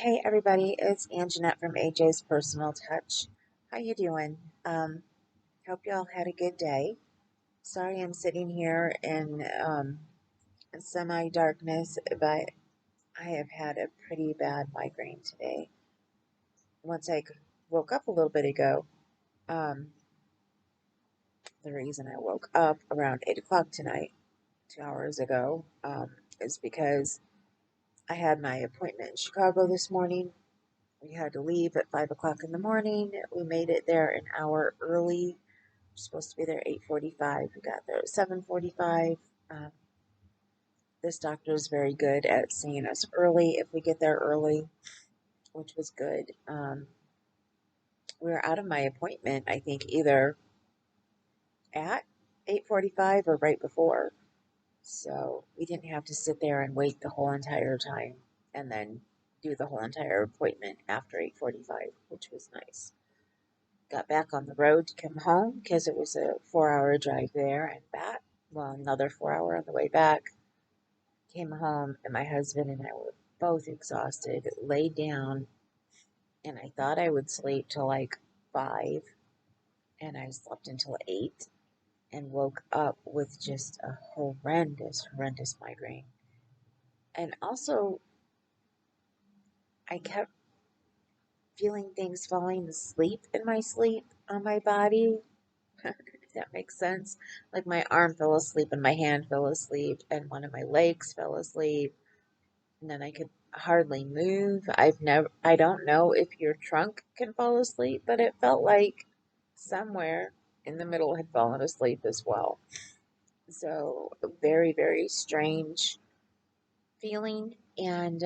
Hey everybody, it's Anjanette from AJ's Personal Touch. How you doing? Hope y'all had a good day. Sorry I'm sitting here in semi-darkness, but I have had a pretty bad migraine today. Once I woke up a little bit ago, um, the reason I woke up around 8 o'clock tonight, 2 hours ago, is because I had my appointment in Chicago this morning. We had to leave at 5 o'clock in the morning. We made it there an hour early. We're supposed to be there at 8:45. We got there at 7:45. Um, this doctor is very good at seeing us early if we get there early, which was good. We were out of my appointment, I think, either at 8:45 or right before. So we didn't have to sit there and wait the whole entire time and then do the whole entire appointment after 8:45, which was nice. Got back on the road to come home because it was a 4 hour drive there and back. Well, another 4 hour on the way back. Came home and my husband and I were both exhausted, laid down, and I thought I would sleep till like 5, and I slept until 8 and woke up with just a horrendous migraine. And also, I kept feeling things falling asleep in my sleep on my body. If that makes sense. Like my arm fell asleep and my hand fell asleep and one of my legs fell asleep and then I could hardly move. I don't know if your trunk can fall asleep, but it felt like somewhere in the middle had fallen asleep as well. So very strange feeling. And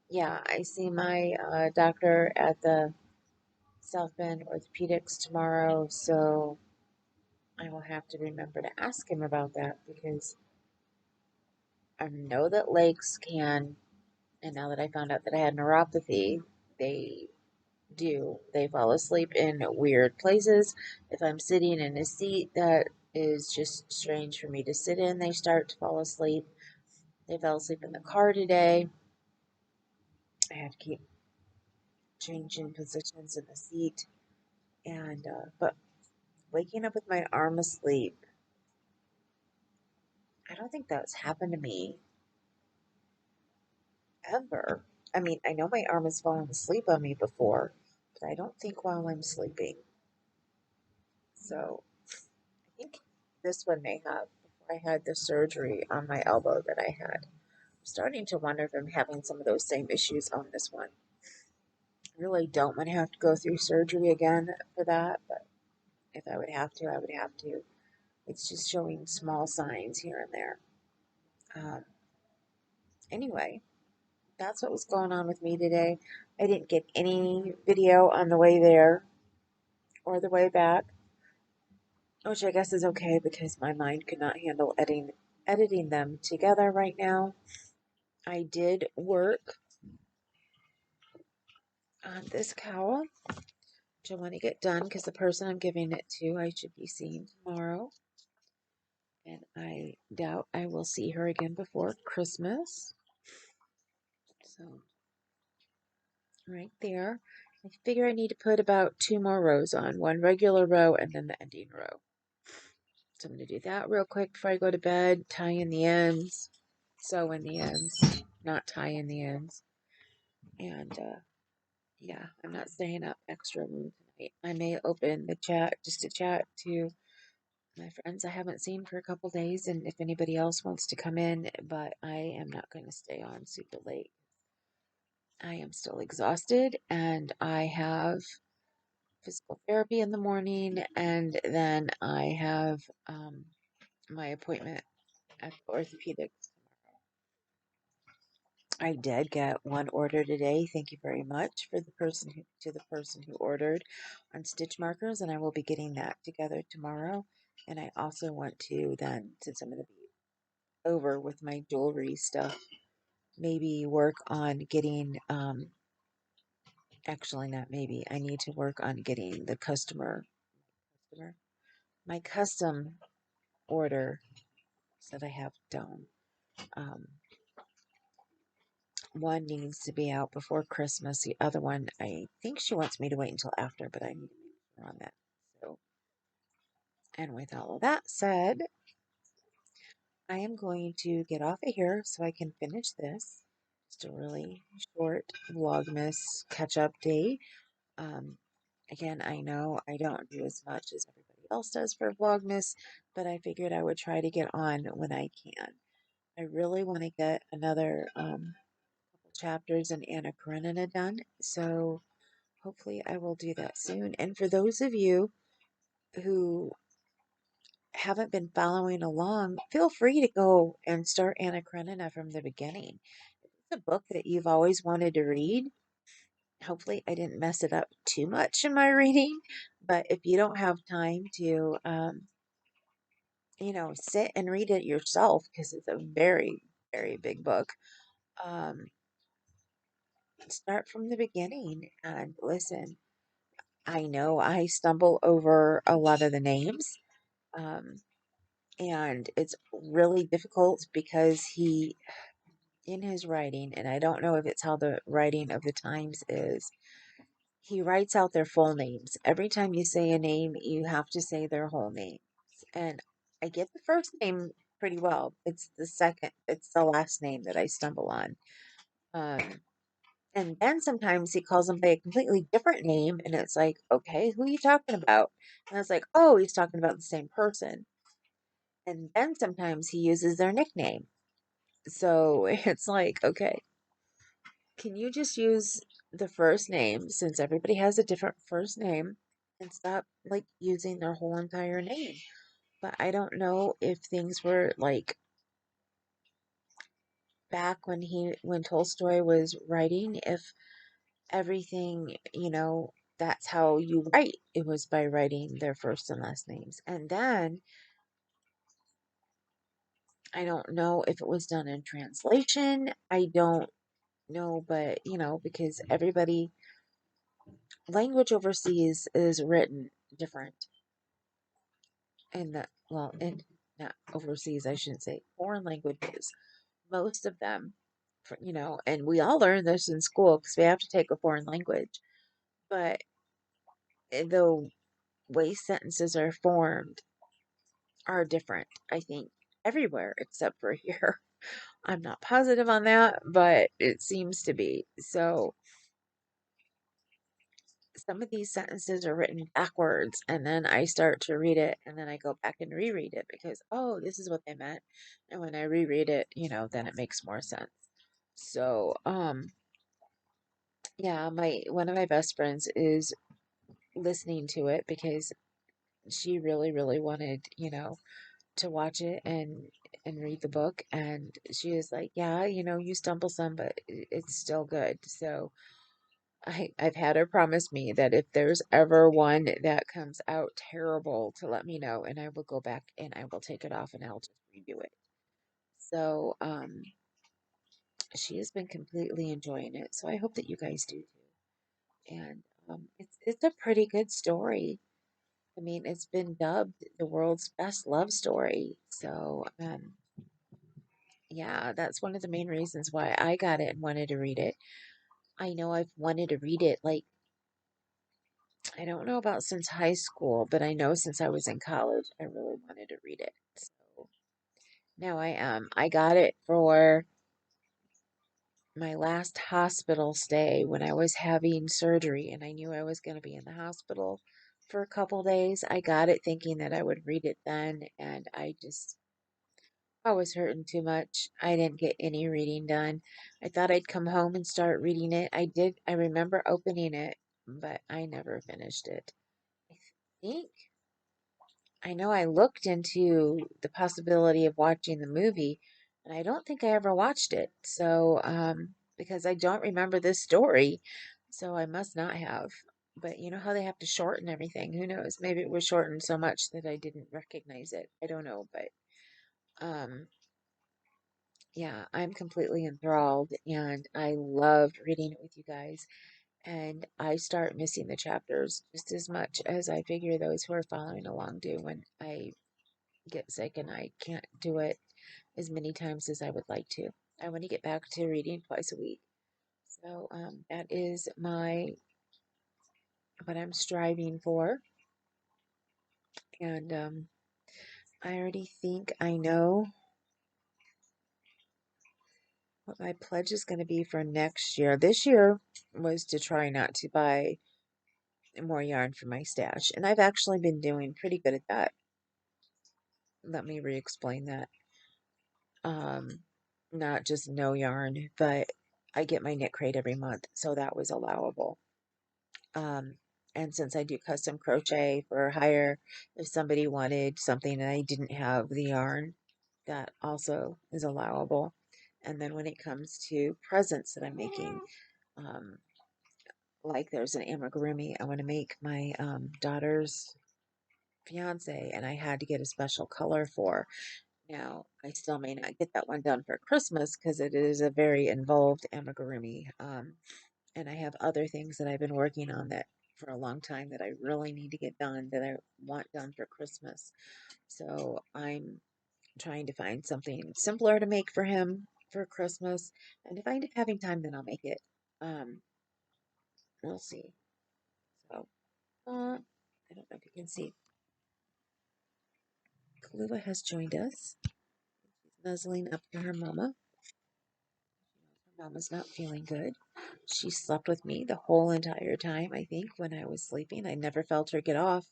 yeah, I see my doctor at the South Bend Orthopedics tomorrow, so I will have to remember to ask him about that because I know that legs can, and now that I found out that I had neuropathy, they do. They fall asleep in weird places. If I'm sitting in a seat that is just strange for me to sit in, they start to fall asleep. They fell asleep in the car today. I had to keep changing positions in the seat, and but waking up with my arm asleep, I don't think that's happened to me ever. I mean, I know my arm has fallen asleep on me before, but I don't think while I'm sleeping. So I think this one may have before I had the surgery on my elbow that I had. I'm starting to wonder if I'm having some of those same issues on this one. I really don't want to have to go through surgery again for that, but if I would have to, I would have to. It's just showing small signs here and there. Um, anyway, that's what was going on with me today. I didn't get any video on the way there or the way back, which I guess is okay because my mind could not handle editing them together right now. I did work on this cowl, which I want to get done because the person I'm giving it to, I should be seeing tomorrow. And I doubt I will see her again before Christmas. So, right there. I figure I need to put about 2 more rows on, one regular row and then the ending row. So I'm going to do that real quick before I go to bed, tie in the ends, sew in the ends, not tie in the ends. And yeah, I'm not staying up extra long tonight. I may open the chat just to chat to my friends I haven't seen for a couple days, and if anybody else wants to come in, but I am not going to stay on super late. I am still exhausted, and I have physical therapy in the morning, and then I have my appointment at the orthopedics. I did get one order today. Thank you very much for the person who ordered on stitch markers, and I will be getting that together tomorrow. And I also want to then, since I'm going to be over with my jewelry stuff, maybe work on getting actually not maybe. I need to work on getting the my custom order that I have done. Um, one needs to be out before Christmas. The other one, I think she wants me to wait until after, but I need to make sure on that. So, and with all of that said, I am going to get off of here so I can finish this. Just a really short Vlogmas catch up day. Um, Again, I know I don't do as much as everybody else does for Vlogmas, but I figured I would try to get on when I can. I really want to get another couple chapters in Anna Karenina done, so hopefully I will do that soon. And for those of you who haven't been following along, feel free to go and start Anna Karenina from the beginning. It's a book that you've always wanted to read. Hopefully, I didn't mess it up too much in my reading, but if you don't have time to, sit and read it yourself, because it's a very, very big book, um, start from the beginning and listen. I know I stumble over a lot of the names, um, and it's really difficult because in his writing, and I don't know if it's how the writing of the Times is, he writes out their full names. Every time you say a name, you have to say their whole names. And I get the first name pretty well. It's the last name that I stumble on. Um, and then sometimes he calls them by a completely different name, and it's like, okay, who are you talking about? And it's like, oh, he's talking about the same person. And then sometimes he uses their nickname. So it's like, okay, can you just use the first name since everybody has a different first name and stop like using their whole entire name? But I don't know if things were like back when Tolstoy was writing, if everything, that's how you write. It was by writing their first and last names. And then I don't know if it was done in translation. I don't know, but because everybody language overseas is written different. And in not overseas, I shouldn't say foreign languages, most of them, and we all learn this in school because we have to take a foreign language. But the way sentences are formed are different, I think, everywhere except for here. I'm not positive on that, but it seems to be. So some of these sentences are written backwards, and then I start to read it, and then I go back and reread it because, oh, this is what they meant. And when I reread it, then it makes more sense. So, yeah, my one of my best friends is listening to it because she really, really wanted, to watch it and read the book, and she was like, yeah, you stumble some, but it's still good. So I've had her promise me that if there's ever one that comes out terrible, to let me know, and I will go back and I will take it off and I'll just redo it. So she has been completely enjoying it. So I hope that you guys do too. And it's a pretty good story. I mean, it's been dubbed the world's best love story. So yeah, that's one of the main reasons why I got it and wanted to read it. I know I've wanted to read it like I don't know about since high school, but I know since I was in college, I really wanted to read it. So now I am. I got it for my last hospital stay when I was having surgery, and I knew I was going to be in the hospital for a couple days. I got it thinking that I would read it then, and I was hurting too much. I didn't get any reading done. I thought I'd come home and start reading it. I did. I remember opening it, but I never finished it. I think I know I looked into the possibility of watching the movie, and I don't think I ever watched it. So, because I don't remember this story, so I must not have. But you know how they have to shorten everything. Who knows? Maybe it was shortened so much that I didn't recognize it. I don't know, but um, yeah, I'm completely enthralled, and I loved reading it with you guys. And I start missing the chapters just as much as I figure those who are following along do when I get sick and I can't do it as many times as I would like to. I want to get back to reading twice a week. So that is what I'm striving for. And I already think I know what my pledge is going to be for next year. This year was to try not to buy more yarn for my stash. And I've actually been doing pretty good at that. Let me re-explain that. Um, Not just no yarn, but I get my knit crate every month, so that was allowable. Um, and since I do custom crochet for hire, if somebody wanted something and I didn't have the yarn, that also is allowable. And then when it comes to presents that I'm making, um, like there's an amigurumi I want to make my daughter's fiance, and I had to get a special color for. Now, I still may not get that one done for Christmas because it is a very involved amigurumi. And I have other things that I've been working on that for a long time that I really need to get done that I want done for Christmas. So I'm trying to find something simpler to make for him for Christmas. And if I end up having time, then I'll make it. Um, we'll see. So, I don't know if you can see. Kalua has joined us. She's nuzzling up to her mama. Her mama's not feeling good. She slept with me the whole entire time, I think, when I was sleeping. I never felt her get off.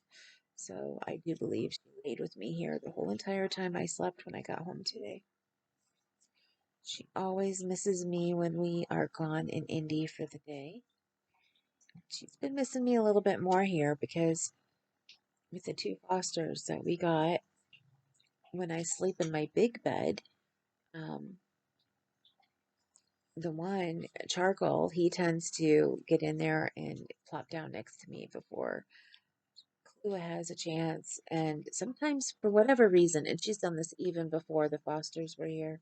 So I do believe she laid with me here the whole entire time I slept when I got home today. She always misses me when we are gone in Indy for the day. She's been missing me a little bit more here because with the two Fosters that we got, when I sleep in my big bed, um, the one, Charcoal, he tends to get in there and plop down next to me before Kalua has a chance. And sometimes, for whatever reason, and she's done this even before the Fosters were here,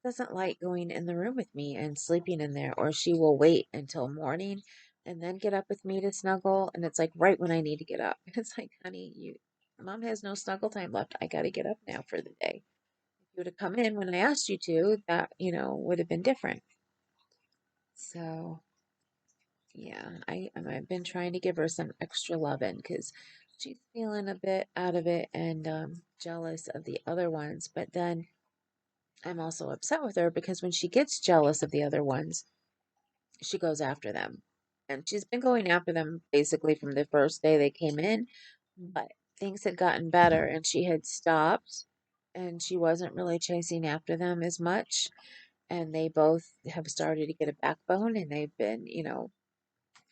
doesn't like going in the room with me and sleeping in there, or she will wait until morning and then get up with me to snuggle. And it's like right when I need to get up. It's like, honey, mom has no snuggle time left. I got to get up now for the day. If you would have come in when I asked you to, that, would have been different. So, yeah, I've been trying to give her some extra loving because she's feeling a bit out of it and jealous of the other ones. But then I'm also upset with her because when she gets jealous of the other ones, she goes after them. And she's been going after them basically from the first day they came in, but things had gotten better and she had stopped and she wasn't really chasing after them as much. And they both have started to get a backbone and they've been,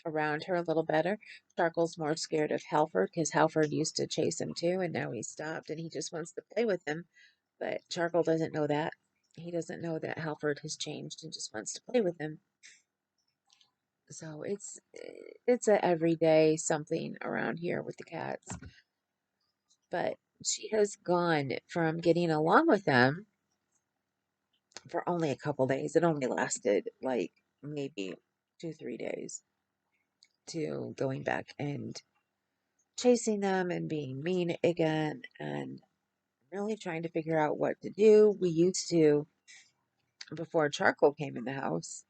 around her a little better. Charcoal's more scared of Halford because Halford used to chase him too, and now he stopped and he just wants to play with him. But Charcoal doesn't know that. He doesn't know that Halford has changed and just wants to play with him. So it's a everyday something around here with the cats. But she has gone from getting along with them for only a couple days. It only lasted like maybe 2, 3 days to going back and chasing them and being mean again and really trying to figure out what to do. We used to, before Charcoal came in the house,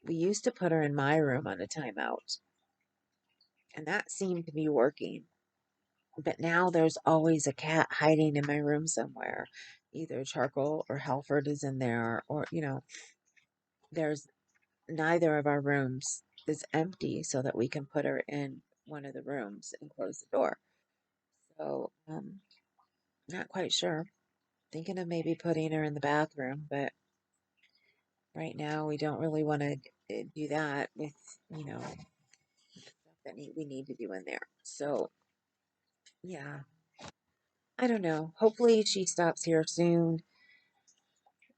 we used to put her in my room on a timeout, and that seemed to be working. But now there's always a cat hiding in my room somewhere. Either Charcoal or Halford is in there, or, there's neither of our rooms is empty so that we can put her in one of the rooms and close the door. So, not quite sure. Thinking of maybe putting her in the bathroom, but right now we don't really want to do that with, stuff that we need to do in there. So, yeah, I don't know. Hopefully she stops here soon.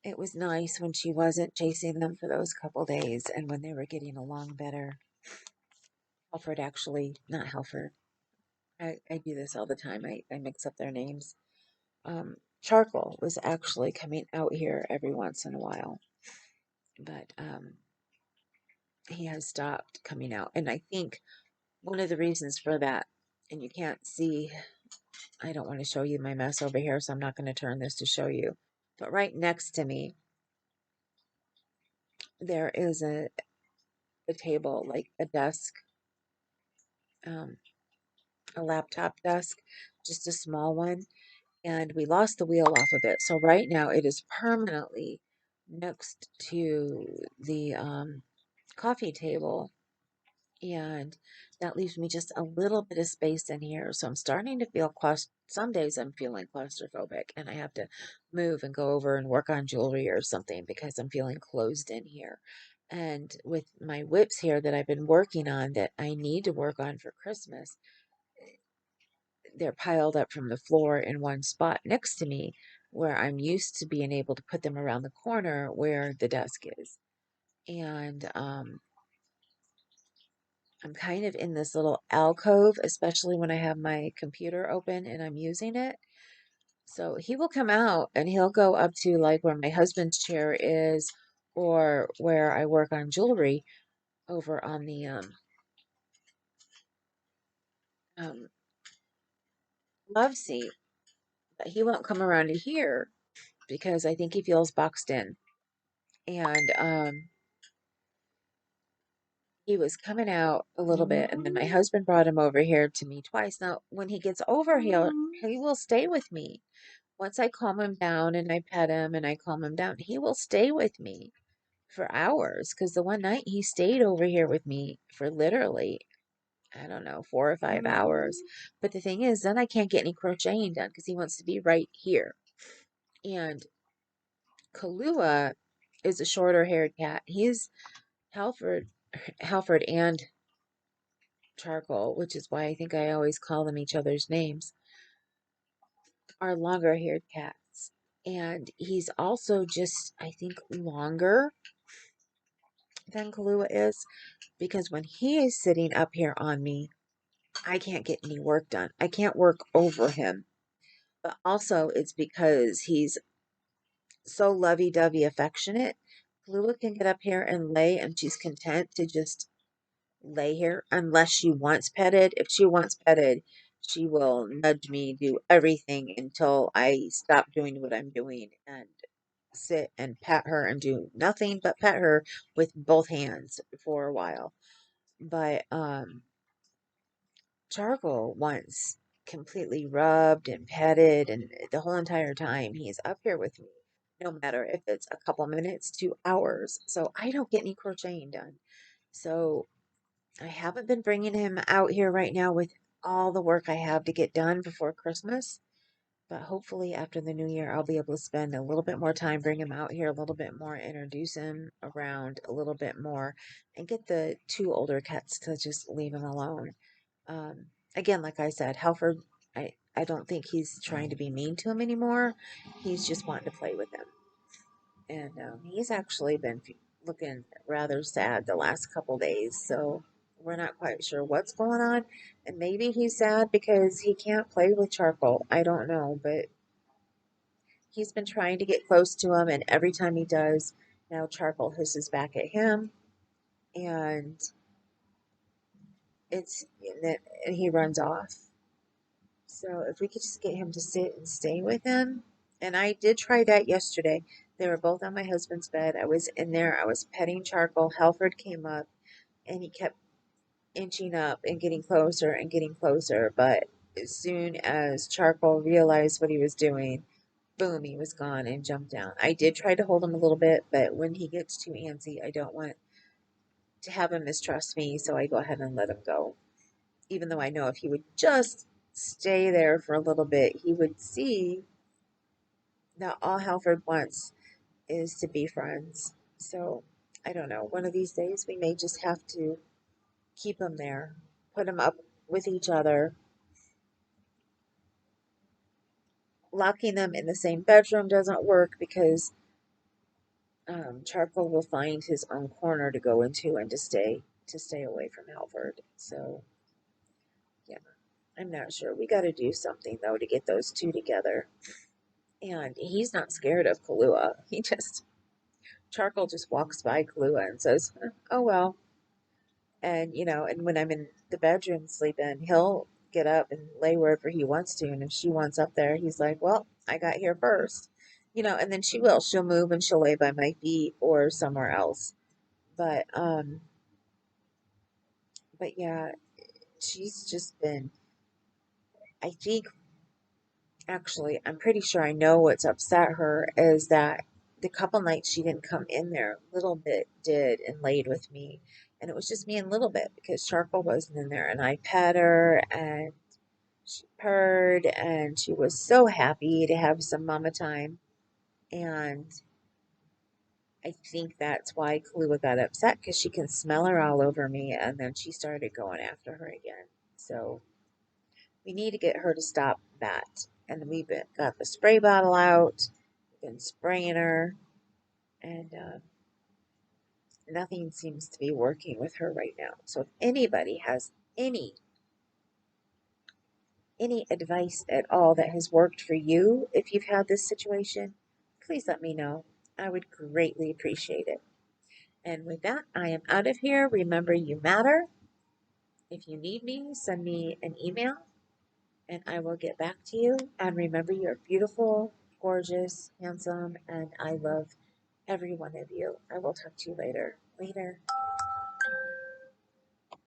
It was nice when she wasn't chasing them for those couple days and when they were getting along better. Halford actually, not Halford. I do this all the time. I mix up their names. Charcoal was actually coming out here every once in a while, but he has stopped coming out. And I think one of the reasons for that, and you can't see, I don't want to show you my mess over here, so I'm not going to turn this to show you. But right next to me there is a table, like a desk, um, a laptop desk, just a small one, and we lost the wheel off of it. So right now it is permanently next to the coffee table, and that leaves me just a little bit of space in here. So I'm starting to feel some days I'm feeling claustrophobic, and I have to move and go over and work on jewelry or something because I'm feeling closed in here. And with my whips here that I've been working on that I need to work on for Christmas, they're piled up from the floor in one spot next to me where I'm used to being able to put them around the corner where the desk is. And I'm kind of in this little alcove, especially when I have my computer open and I'm using it. So he will come out and he'll go up to like where my husband's chair is or where I work on jewelry over on the um, love seat. But he won't come around to here because I think he feels boxed in. And he was coming out a little bit, and then my husband brought him over here to me twice. Now, when he gets over here, he will stay with me. Once I calm him down and I pet him and I calm him down, he will stay with me for hours. Because the one night he stayed over here with me for literally, I don't know, 4 or 5 hours. But the thing is, then I can't get any crocheting done because he wants to be right here. And Kahlua is a shorter haired cat. He's Halford and Charcoal, which is why I think I always call them each other's names, are longer haired cats. And he's also just, I think, longer than Kahlua is because when he is sitting up here on me, I can't get any work done. I can't work over him. But also, it's because he's so lovey dovey affectionate. Kahlua can get up here and lay, and she's content to just lay here unless she wants petted. If she wants petted, she will nudge me, do everything until I stop doing what I'm doing and sit and pat her and do nothing but pet her with both hands for a while. But Charcoal wants completely rubbed and petted, and the whole entire time he's up here with me, no matter if it's a couple minutes to hours. So I don't get any crocheting done. So I haven't been bringing him out here right now with all the work I have to get done before Christmas. But hopefully, after the new year, I'll be able to spend a little bit more time, bring him out here a little bit more, introduce him around a little bit more, and get the two older cats to just leave him alone. Again, like I said, Halford, I don't think he's trying to be mean to him anymore. He's just wanting to play with him. And he's actually been looking rather sad the last couple days, so we're not quite sure what's going on. And maybe he's sad because he can't play with Charcoal. I don't know, but he's been trying to get close to him, and every time he does, now Charcoal hisses back at him, and it's and he runs off. So if we could just get him to sit and stay with him. And I did try that yesterday. They were both on my husband's bed. I was in there. I was petting Charcoal. Halford came up and he kept inching up and getting closer and getting closer. But as soon as Charcoal realized what he was doing, boom, he was gone and jumped down. I did try to hold him a little bit, but when he gets too antsy, I don't want to have him mistrust me. So I go ahead and let him go, even though I know if he would just stay there for a little bit, he would see that all Halford wants is to be friends. So I don't know. One of these days, we may just have to keep him there, put him up with each other. Locking them in the same bedroom doesn't work because Charcoal will find his own corner to go into and to stay away from Halford. So yeah, I'm not sure. We got to do something though to get those two together. And he's not scared of Kahlua. Charcoal just walks by Kahlua and says, "Oh well." And and when I'm in the bedroom sleeping, he'll get up and lay wherever he wants to. And if she wants up there, he's like, "Well, I got here first." And then she'll move and she'll lay by my feet or somewhere else. But yeah, she's just been, I think, actually, I'm pretty sure I know what's upset her is that the couple nights she didn't come in there, Little Bit did and laid with me. And it was just me and Little Bit because Charcoal wasn't in there. And I pet her and she purred and she was so happy to have some mama time. And I think that's why Kalua got upset because she can smell her all over me. And then she started going after her again. So we need to get her to stop that. And we've got the spray bottle out, been spraying her, and nothing seems to be working with her right now. So if anybody has any advice at all that has worked for you, if you've had this situation, please let me know. I would greatly appreciate it. And with that, I am out of here. Remember, you matter. If you need me, send me an email and I will get back to you. And remember, you're beautiful, gorgeous, handsome, and I love every one of you. I will talk to you later. Later.